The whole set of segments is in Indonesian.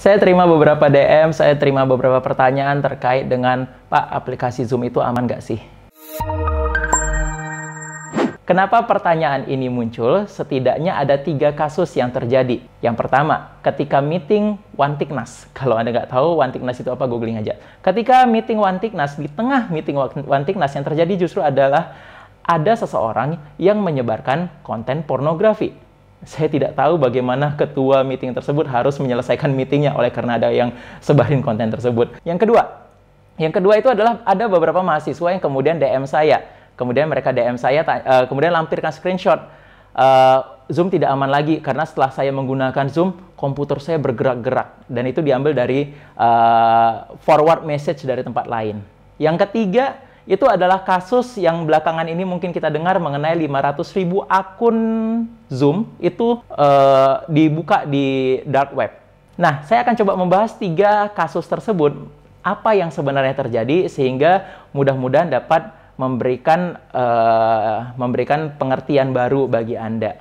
Saya terima beberapa DM, saya terima beberapa pertanyaan terkait dengan, Pak, aplikasi Zoom itu aman nggak sih? Kenapa pertanyaan ini muncul? Setidaknya ada 3 kasus yang terjadi. Yang pertama, ketika meeting One Thickness. Kalau Anda nggak tahu One Thickness itu apa, googling aja. Ketika meeting One Thickness, di tengah meeting One Thickness yang terjadi justru adalah ada seseorang yang menyebarkan konten pornografi. Saya tidak tahu bagaimana ketua meeting tersebut harus menyelesaikan meetingnya oleh karena ada yang sebarin konten tersebut. Yang kedua itu adalah ada beberapa mahasiswa yang kemudian DM saya. Kemudian mereka DM saya, kemudian lampirkan screenshot. Zoom tidak aman lagi karena setelah saya menggunakan Zoom, komputer saya bergerak-gerak. Dan itu diambil dari forward message dari tempat lain. Yang ketiga, itu adalah kasus yang belakangan ini mungkin kita dengar mengenai 500.000 akun Zoom itu dibuka di dark web. Nah, saya akan coba membahas 3 kasus tersebut. Apa yang sebenarnya terjadi sehingga mudah-mudahan dapat memberikan pengertian baru bagi Anda.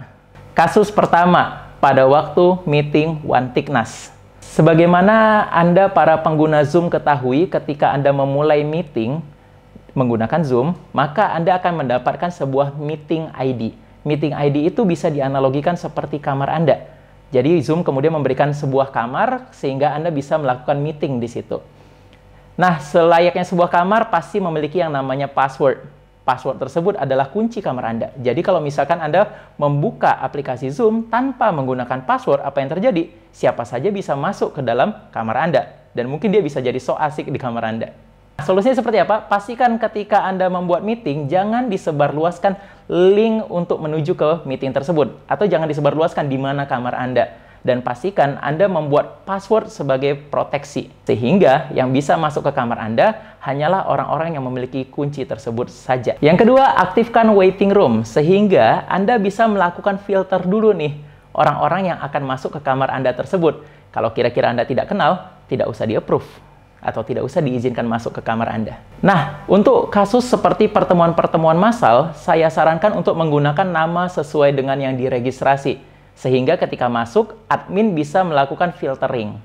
Kasus pertama, pada waktu meeting One Thickness. Sebagaimana Anda para pengguna Zoom ketahui, ketika Anda memulai meeting menggunakan Zoom, maka Anda akan mendapatkan sebuah meeting ID. Meeting ID itu bisa dianalogikan seperti kamar Anda. Jadi Zoom kemudian memberikan sebuah kamar sehingga Anda bisa melakukan meeting di situ. Nah, selayaknya sebuah kamar pasti memiliki yang namanya password. Password tersebut adalah kunci kamar Anda. Jadi kalau misalkan Anda membuka aplikasi Zoom tanpa menggunakan password, apa yang terjadi? Siapa saja bisa masuk ke dalam kamar Anda. Dan mungkin dia bisa jadi so asik di kamar Anda. Solusinya seperti apa? Pastikan ketika Anda membuat meeting, jangan disebarluaskan link untuk menuju ke meeting tersebut. Atau jangan disebarluaskan di mana kamar Anda. Dan pastikan Anda membuat password sebagai proteksi. Sehingga yang bisa masuk ke kamar Anda hanyalah orang-orang yang memiliki kunci tersebut saja. Yang kedua, aktifkan waiting room. Sehingga Anda bisa melakukan filter dulu nih orang-orang yang akan masuk ke kamar Anda tersebut. Kalau kira-kira Anda tidak kenal, tidak usah di-approve. Atau tidak usah diizinkan masuk ke kamar Anda. Nah, untuk kasus seperti pertemuan-pertemuan massal, saya sarankan untuk menggunakan nama sesuai dengan yang diregistrasi. Sehingga ketika masuk, admin bisa melakukan filtering.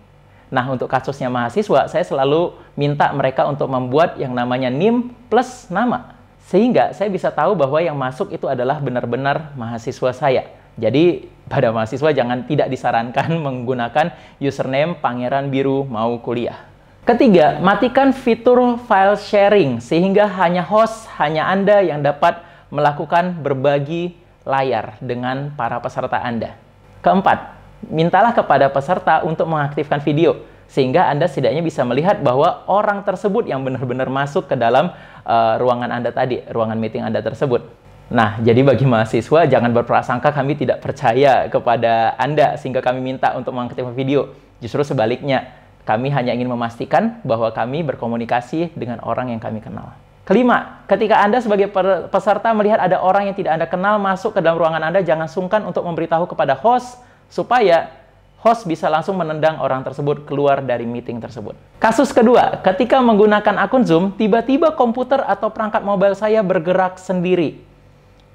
Nah, untuk kasusnya mahasiswa, saya selalu minta mereka untuk membuat yang namanya NIM plus nama. Sehingga saya bisa tahu bahwa yang masuk itu adalah benar-benar mahasiswa saya. Jadi, pada mahasiswa tidak disarankan menggunakan username Pangeran Biru mau kuliah. Ketiga, matikan fitur file sharing. Sehingga hanya host, hanya Anda yang dapat melakukan berbagi layar dengan para peserta Anda. Keempat, mintalah kepada peserta untuk mengaktifkan video sehingga Anda setidaknya bisa melihat bahwa orang tersebut yang benar-benar masuk ke dalam ruangan Anda tadi, ruangan meeting Anda tersebut. Nah, jadi bagi mahasiswa jangan berprasangka kami tidak percaya kepada Anda sehingga kami minta untuk mengaktifkan video. Justru sebaliknya, kami hanya ingin memastikan bahwa kami berkomunikasi dengan orang yang kami kenal. Kelima, ketika Anda sebagai peserta melihat ada orang yang tidak Anda kenal masuk ke dalam ruangan Anda, jangan sungkan untuk memberitahu kepada host supaya host bisa langsung menendang orang tersebut keluar dari meeting tersebut. Kasus kedua, ketika menggunakan akun Zoom, tiba-tiba komputer atau perangkat mobile saya bergerak sendiri.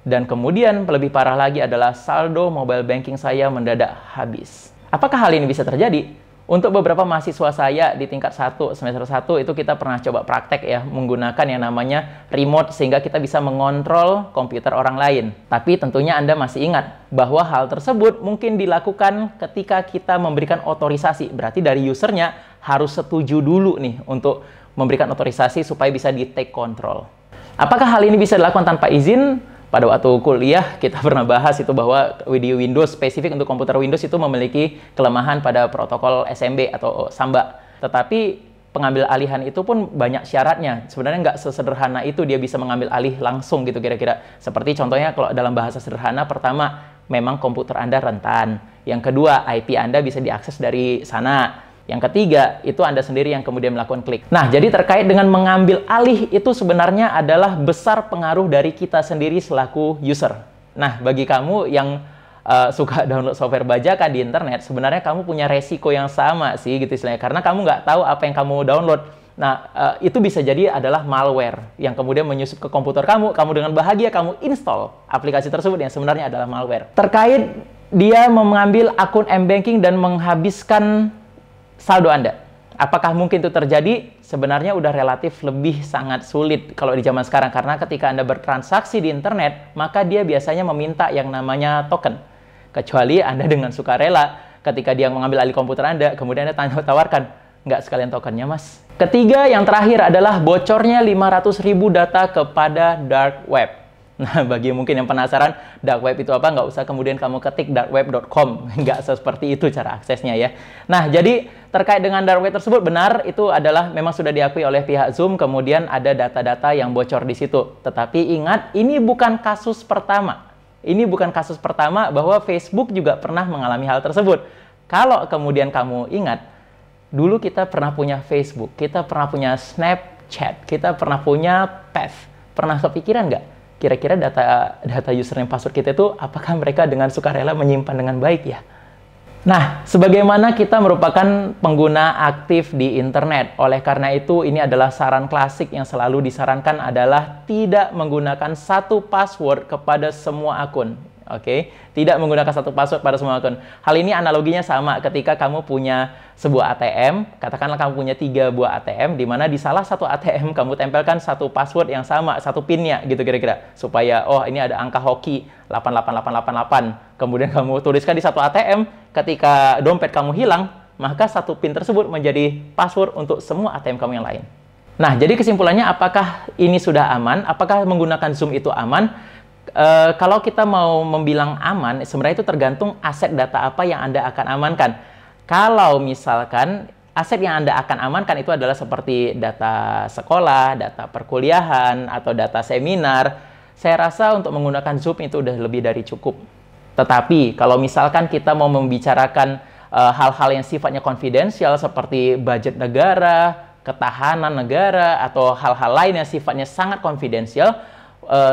Dan kemudian lebih parah lagi adalah saldo mobile banking saya mendadak habis. Apakah hal ini bisa terjadi? Untuk beberapa mahasiswa saya di tingkat 1, semester 1 itu kita pernah coba praktek ya, menggunakan yang namanya remote sehingga kita bisa mengontrol komputer orang lain. Tapi tentunya Anda masih ingat bahwa hal tersebut mungkin dilakukan ketika kita memberikan otorisasi. Berarti dari usernya harus setuju dulu nih untuk memberikan otorisasi supaya bisa di-take control. Apakah hal ini bisa dilakukan tanpa izin? Pada waktu kuliah kita pernah bahas itu bahwa di Windows, spesifik untuk komputer Windows itu memiliki kelemahan pada protokol SMB atau Samba. Tetapi pengambil alihan itu pun banyak syaratnya. Sebenarnya nggak sesederhana itu dia bisa mengambil alih langsung gitu kira-kira. Seperti contohnya kalau dalam bahasa sederhana, pertama memang komputer Anda rentan. Yang kedua, IP Anda bisa diakses dari sana. Yang ketiga, itu Anda sendiri yang kemudian melakukan klik. Nah, jadi terkait dengan mengambil alih itu sebenarnya adalah besar pengaruh dari kita sendiri selaku user. Nah, bagi kamu yang suka download software bajakan di internet, sebenarnya kamu punya resiko yang sama sih gitu istilahnya. Karena kamu nggak tahu apa yang kamu download. Nah, itu bisa jadi adalah malware yang kemudian menyusup ke komputer kamu dengan bahagia kamu install aplikasi tersebut yang sebenarnya adalah malware. Terkait dia mengambil akun M-Banking dan menghabiskan saldo Anda. Apakah mungkin itu terjadi? Sebenarnya udah relatif lebih sangat sulit kalau di zaman sekarang, karena ketika Anda bertransaksi di internet, maka dia biasanya meminta yang namanya token. Kecuali Anda dengan sukarela, ketika dia mengambil alih komputer Anda, kemudian Anda tawarkan, nggak sekalian tokennya, Mas. Ketiga, yang terakhir adalah bocornya 500.000 data kepada dark web. Nah, bagi mungkin yang penasaran dark web itu apa, nggak usah kemudian kamu ketik darkweb.com. Nggak seperti itu cara aksesnya ya. Nah, jadi terkait dengan dark web tersebut, benar itu adalah memang sudah diakui oleh pihak Zoom, kemudian ada data-data yang bocor di situ. Tetapi ingat, ini bukan kasus pertama. Ini bukan kasus pertama bahwa Facebook juga pernah mengalami hal tersebut. Kalau kemudian kamu ingat, dulu kita pernah punya Facebook, kita pernah punya Snapchat, kita pernah punya Path. Pernah kepikiran nggak? Kira-kira data username password kita itu apakah mereka dengan sukarela menyimpan dengan baik ya? Nah, sebagaimana kita merupakan pengguna aktif di internet, oleh karena itu ini adalah saran klasik yang selalu disarankan adalah tidak menggunakan satu password kepada semua akun. Oke, tidak menggunakan satu password pada semua akun. Hal ini analoginya sama ketika kamu punya sebuah ATM, katakanlah kamu punya 3 buah ATM, di mana di salah satu ATM kamu tempelkan satu password yang sama, satu PIN-nya gitu kira-kira, supaya oh ini ada angka hoki 88888. Kemudian kamu tuliskan di satu ATM, ketika dompet kamu hilang, maka satu PIN tersebut menjadi password untuk semua ATM kamu yang lain. Nah, jadi kesimpulannya apakah ini sudah aman? Apakah menggunakan Zoom itu aman? Kalau kita mau membilang aman, sebenarnya itu tergantung aset data apa yang Anda akan amankan. Kalau misalkan aset yang Anda akan amankan itu adalah seperti data sekolah, data perkuliahan, atau data seminar, saya rasa untuk menggunakan Zoom itu udah lebih dari cukup. Tetapi kalau misalkan kita mau membicarakan hal-hal yang sifatnya konfidensial seperti budget negara, ketahanan negara, atau hal-hal lain yang sifatnya sangat konfidensial,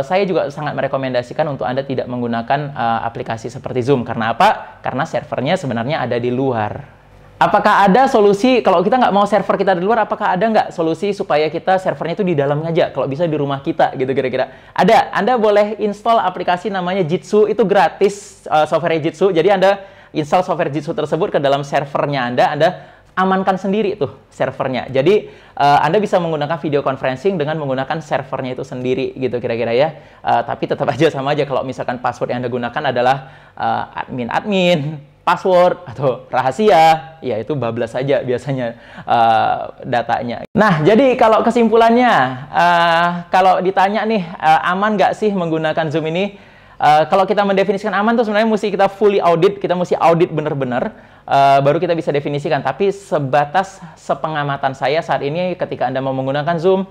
saya juga sangat merekomendasikan untuk Anda tidak menggunakan aplikasi seperti Zoom. Karena apa? Karena servernya sebenarnya ada di luar. Apakah ada solusi, kalau kita nggak mau server kita di luar, apakah ada nggak solusi supaya kita servernya itu di dalam aja? Kalau bisa di rumah kita, gitu kira-kira. Ada. Anda boleh install aplikasi namanya Jitsu, itu gratis, software Jitsu. Jadi Anda install software Jitsu tersebut ke dalam servernya Anda amankan sendiri tuh servernya. Jadi Anda bisa menggunakan video conferencing dengan menggunakan servernya itu sendiri gitu kira-kira ya. Tapi tetap aja sama aja kalau misalkan password yang Anda gunakan adalah admin, password atau rahasia, ya itu bablas saja biasanya datanya. Nah, jadi kalau kesimpulannya, kalau ditanya nih aman nggak sih menggunakan Zoom ini? Kalau kita mendefinisikan aman tuh sebenarnya mesti kita fully audit, kita mesti audit benar-benar. Baru kita bisa definisikan, tapi sebatas sepengamatan saya saat ini ketika Anda mau menggunakan Zoom,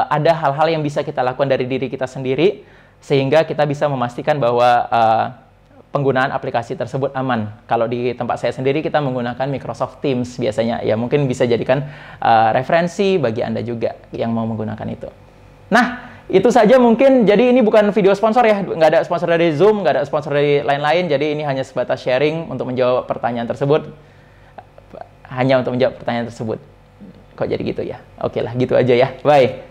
ada hal-hal yang bisa kita lakukan dari diri kita sendiri sehingga kita bisa memastikan bahwa penggunaan aplikasi tersebut aman. Kalau di tempat saya sendiri kita menggunakan Microsoft Teams biasanya, ya mungkin bisa jadikan referensi bagi Anda juga yang mau menggunakan itu. Nah, itu saja mungkin. Jadi ini bukan video sponsor ya, nggak ada sponsor dari Zoom, nggak ada sponsor dari lain-lain. Jadi ini hanya sebatas sharing untuk menjawab pertanyaan tersebut. Hanya untuk menjawab pertanyaan tersebut. Kok jadi gitu ya? Oke lah, gitu aja ya. Bye.